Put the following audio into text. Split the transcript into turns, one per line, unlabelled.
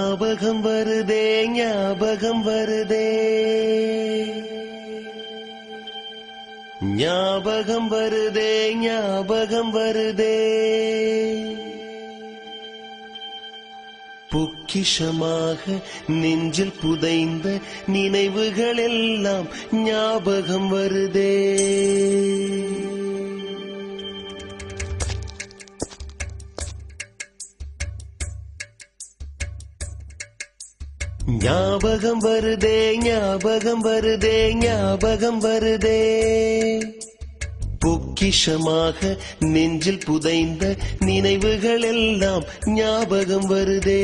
ஞாபகம் வருதே ஞாபகம் வருதே ஞாபகம் வருதே ஞாபகம் வருதே பொக்கிஷமாக நெஞ்சில் புதைந்த நினைவுகள் எல்லாம் ஞாபகம் வருதே ஞாபகம் வருதே ஞாபகம் வருதே ஞாபகம் வருதே பொக்கிஷமாக நெஞ்சில் புதைந்த நினைவுகள் எல்லாம் ஞாபகம் வருதே